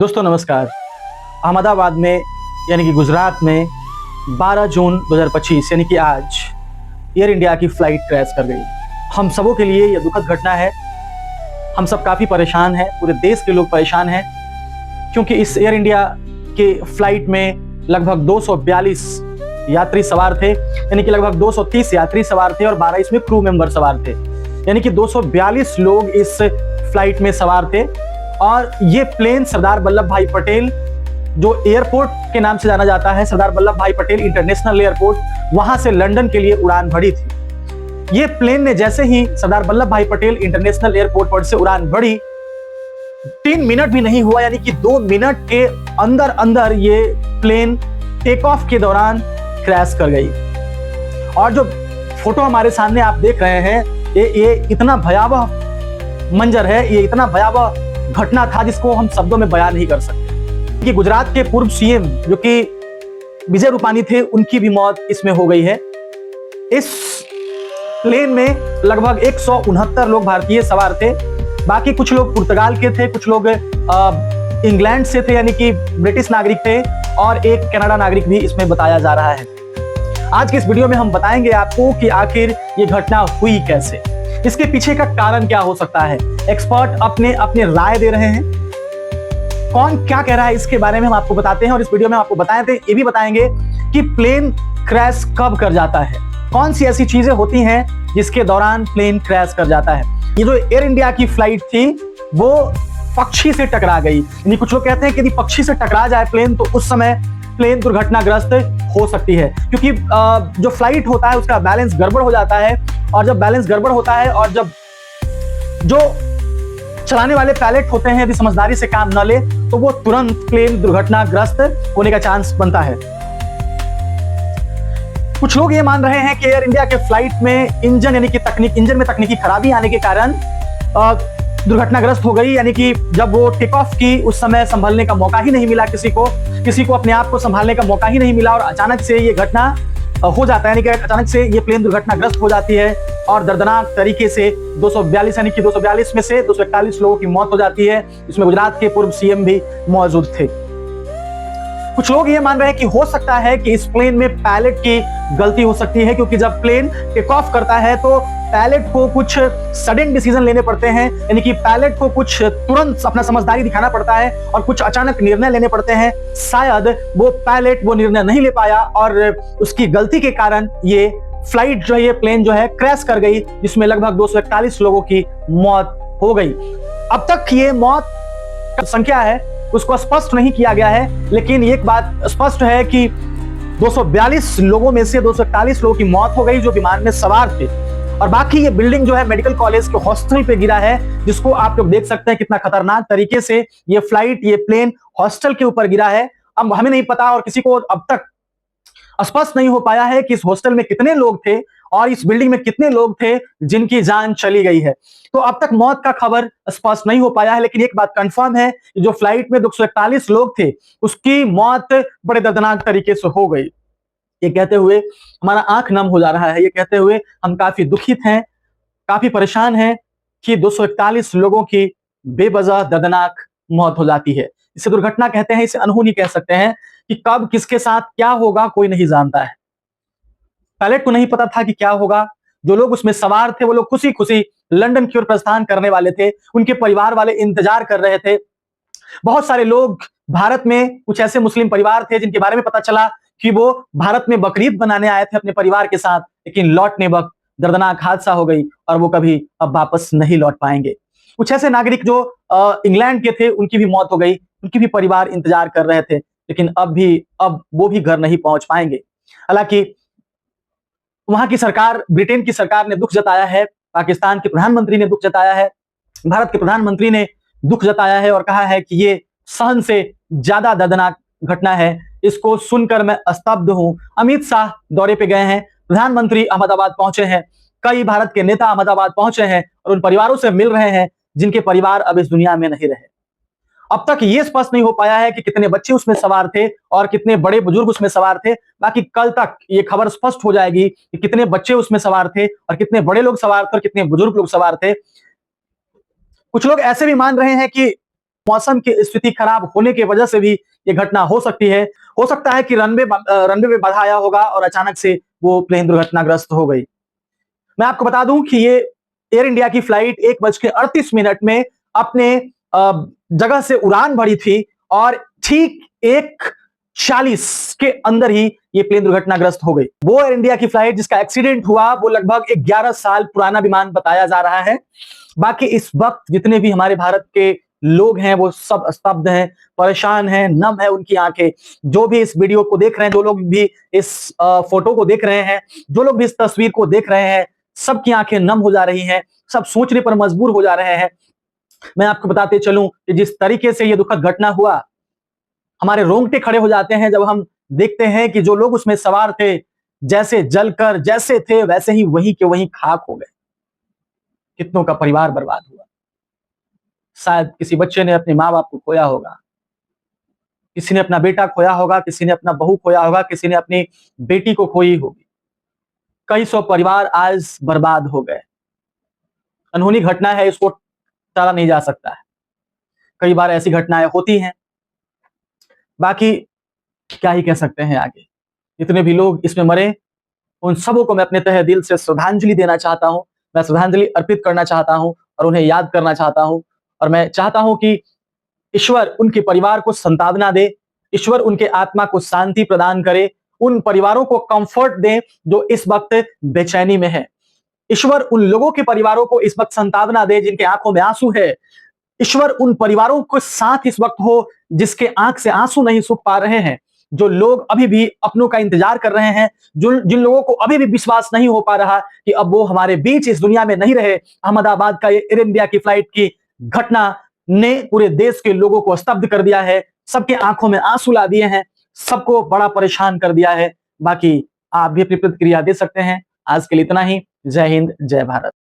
दोस्तों नमस्कार। अहमदाबाद में यानी कि गुजरात में 12 जून 2025 यानी कि आज एयर इंडिया की फ्लाइट क्रैश कर गई। हम सबों के लिए यह दुखद घटना है। हम सब काफ़ी परेशान हैं, पूरे देश के लोग परेशान हैं, क्योंकि इस एयर इंडिया के फ्लाइट में लगभग 242 यात्री सवार थे, यानी कि लगभग 230 यात्री सवार थे और 12 इसमें क्रू मेंबर सवार थे, यानी कि 242 लोग इस फ्लाइट में सवार थे। और ये प्लेन सरदार वल्लभ भाई पटेल, जो एयरपोर्ट के नाम से जाना जाता है, सरदार वल्लभ भाई पटेल इंटरनेशनल एयरपोर्ट, वहां से लंदन के लिए उड़ान भरी थी। ये प्लेन ने जैसे ही सरदार वल्लभ भाई पटेल इंटरनेशनल एयरपोर्ट पर से उड़ान भरी, 3 मिनट भी नहीं हुआ, यानी कि 2 मिनट के अंदर अंदर ये प्लेन टेक ऑफ के दौरान क्रैश कर गई। और जो फोटो हमारे सामने आप देख रहे हैं, ये इतना भयावह मंजर है, ये इतना भयावह घटना था जिसको हम शब्दों में बयान नहीं कर सकते। कि गुजरात के पूर्व सीएम जो कि विजय रूपानी थे, उनकी भी मौत इसमें हो गई है। इस प्लेन में लगभग 169 लोग भारतीय सवार थे, बाकी कुछ लोग पुर्तगाल के थे, कुछ लोग इंग्लैंड से थे, यानी कि ब्रिटिश नागरिक थे, और एक कनाडा नागरिक भी इसमें बताया जा रहा है। आज के इस वीडियो में हम बताएंगे आपको कि आखिर ये घटना हुई कैसे, इसके पीछे का कारण क्या हो सकता है। एक्सपर्ट अपने अपने राय दे रहे हैं, कौन क्या कह रहा है इसके बारे में हम आपको बताते हैं। और इस वीडियो में आपको ये भी बताएंगे कि प्लेन क्रैश कब कर जाता है, कौन सी ऐसी चीजें होती हैं जिसके दौरान प्लेन क्रैश कर जाता है। ये जो एयर इंडिया की फ्लाइट थी वो पक्षी से टकरा गई, यानी कुछ लोग कहते हैं कि यदि पक्षी से टकरा जाए प्लेन तो उस समय प्लेन दुर्घटनाग्रस्त हो सकती है, क्योंकि जो फ्लाइट होता है उसका बैलेंस गड़बड़ हो जाता है, और जब बैलेंस गड़बड़ होता है और जब जो चलाने वाले पायलट होते हैं यदि समझदारी से काम न ले तो वो तुरंत प्लेन दुर्घटनाग्रस्त होने का चांस बनता है। कुछ लोग ये मान रहे हैं कि एयर इंडिया के फ्लाइट में इंजन में तकनीकी खराबी आने के कारण दुर्घटनाग्रस्त हो गई, यानी कि जब वो टेक ऑफ की उस समय संभलने का मौका ही नहीं मिला, किसी को अपने आप को संभालने का मौका ही नहीं मिला, और अचानक से ये घटना हो जाता है, यानी कि अचानक से ये प्लेन दुर्घटनाग्रस्त हो जाती है और दर्दनाक तरीके से 242 यानी कि 242 में से 241 लोगों की मौत हो जाती है, जिसमें गुजरात के पूर्व सीएम भी मौजूद थे। कुछ लोग ये मान रहे हैं कि हो सकता है कि इस प्लेन में पायलट की गलती हो सकती है, क्योंकि जब प्लेन टेक ऑफ करता है तो पायलट को कुछ सडन डिसीजन लेने पड़ते हैं, यानी कि पायलट को कुछ तुरंत अपना समझदारी दिखाना पड़ता है और कुछ अचानक निर्णय लेने पड़ते हैं। शायद वो पायलट वो निर्णय नहीं ले पाया और उसकी गलती के कारण ये फ्लाइट जो है, ये प्लेन जो है क्रैश कर गई, जिसमें लगभग 241 लोगों की मौत हो गई। अब तक ये मौत की संख्या है उसको स्पष्ट नहीं किया गया है, लेकिन एक बात स्पष्ट है कि 242 लोगों में से 241 लोगों की मौत हो गई जो विमान में सवार थे, और बाकी ये बिल्डिंग जो है मेडिकल कॉलेज के हॉस्टल पे गिरा है, जिसको आप लोग देख सकते हैं कितना खतरनाक तरीके से ये प्लेन हॉस्टल के ऊपर गिरा है। अब हमें नहीं पता और किसी को अब तक स्पष्ट नहीं हो पाया है कि इस हॉस्टल में कितने लोग थे और इस बिल्डिंग में कितने लोग थे जिनकी जान चली गई है। तो अब तक मौत का खबर स्पष्ट नहीं हो पाया है, लेकिन एक बात कंफर्म है कि जो फ्लाइट में 241 लोग थे उसकी मौत बड़े दर्दनाक तरीके से हो गई। ये कहते हुए हमारा आंख नम हो जा रहा है, ये कहते हुए हम काफी दुखित हैं, काफी परेशान हैं कि 241 लोगों की बेवजह दर्दनाक मौत हो जाती है। इसे दुर्घटना कहते हैं, इसे अनहोनी कह सकते हैं, कि कब किसके साथ क्या होगा कोई नहीं जानता है। पायलट को नहीं पता था कि क्या होगा। जो लोग उसमें सवार थे वो लोग खुशी खुशी लंदन की ओर प्रस्थान करने वाले थे, उनके परिवार वाले इंतजार कर रहे थे। बहुत सारे लोग भारत में, कुछ ऐसे मुस्लिम परिवार थे जिनके बारे में पता चला कि वो भारत में बकरीद बनाने आए थे अपने परिवार के साथ, लेकिन लौटने वक्त दर्दनाक हादसा हो गई और वो कभी अब वापस नहीं लौट पाएंगे। कुछ ऐसे नागरिक जो इंग्लैंड के थे उनकी भी मौत हो गई, उनकी भी परिवार इंतजार कर रहे थे, लेकिन अब वो भी घर नहीं पहुंच पाएंगे। हालांकि वहां की सरकार, ब्रिटेन की सरकार ने दुख जताया है, पाकिस्तान के प्रधानमंत्री ने दुख जताया है, भारत के प्रधानमंत्री ने दुख जताया है और कहा है कि ये सहन से ज्यादा दर्दनाक घटना है। इसको सुनकर मैं स्तब्ध हूं। अमित शाह दौरे पे गए हैं, प्रधानमंत्री अहमदाबाद पहुंचे हैं, कई भारत के नेता अहमदाबाद पहुंचे हैं और उन परिवारों से मिल रहे हैं जिनके परिवार अब इस दुनिया में नहीं रहे। अब तक ये स्पष्ट नहीं हो पाया है कि कितने बच्चे उसमें सवार थे और कितने बड़े बुजुर्ग उसमें सवार थे। बाकी कल तक ये खबर स्पष्ट हो जाएगी कि कितने बच्चे उसमें सवार थे और कितने बड़े लोग सवार थे और कितने बुजुर्ग लोग सवार थे। कुछ लोग ऐसे भी मान रहे हैं कि मौसम की स्थिति खराब होने की वजह से भी ये घटना हो सकती है। हो सकता है कि रनवे पे बाधा आया होगा और अचानक से वो प्लेन दुर्घटनाग्रस्त हो गई। मैं आपको बता दूं कि ये एयर इंडिया की फ्लाइट 1:38 में अपने जगह से उड़ान भरी थी और ठीक 1:40 के अंदर ही ये प्लेन दुर्घटनाग्रस्त हो गई। वो एयर इंडिया की फ्लाइट जिसका एक्सीडेंट हुआ वो लगभग 11 साल पुराना विमान बताया जा रहा है। बाकी इस वक्त जितने भी हमारे भारत के लोग हैं वो सब स्तब्ध हैं, परेशान हैं, नम है उनकी आंखें। जो भी इस वीडियो को देख रहे हैं, जो लोग भी इस फोटो को देख रहे हैं, जो लोग भी इस तस्वीर को देख रहे हैं, सबकी आंखें नम हो जा रही हैं, सब सोचने पर मजबूर हो जा रहे हैं। मैं आपको बताते चलूं कि जिस तरीके से ये दुखद घटना हुआ, हमारे रोंगटे खड़े हो जाते हैं जब हम देखते हैं कि जो लोग उसमें सवार थे, जैसे जलकर जैसे थे वैसे ही वहीं के वहीं खाक हो गए। कितनों का परिवार बर्बाद हुआ। शायद किसी बच्चे ने अपने माँ बाप को खोया होगा, किसी ने अपना बेटा खोया होगा, किसी ने अपना बहू खोया होगा, किसी ने अपनी बेटी को खोई होगी। कई सौ परिवार आज बर्बाद हो गए। अनहोनी घटना है, इसको टाला नहीं जा सकता है। कई बार ऐसी घटनाएं होती हैं। बाकी क्या ही कह सकते हैं आगे। जितने भी लोग इसमें मरे, उन सबों को मैं अपने तहे दिल से श्रद्धांजलि देना चाहता हूं। मैं श्रद्धांजलि अर्पित करना चाहता हूं और उन्हें याद करना चाहता हूं। और मैं चाहता हूं कि ईश्वर उनके परिवार को सांत्वना दे, ईश्वर उनके आत्मा को शांति प्रदान करे, उन परिवारों को कंफर्ट दे जो इस वक्त बेचैनी में है। ईश्वर उन लोगों के परिवारों को इस वक्त सांत्वना दे जिनके आंखों में आंसू है। ईश्वर उन परिवारों को साथ इस वक्त हो जिसके आंख से आंसू नहीं सूख पा रहे हैं, जो लोग अभी भी अपनों का इंतजार कर रहे हैं, जिन लोगों को अभी भी विश्वास नहीं हो पा रहा कि अब वो हमारे बीच इस दुनिया में नहीं रहे। अहमदाबाद का ये एयर इंडिया की फ्लाइट की घटना ने पूरे देश के लोगों को स्तब्ध कर दिया है, सबके आंखों में आंसू ला दिए हैं, सबको बड़ा परेशान कर दिया है। बाकी आप भी अपनी प्रतिक्रिया दे सकते हैं। आज के लिए इतना ही। जय हिंद, जय भारत।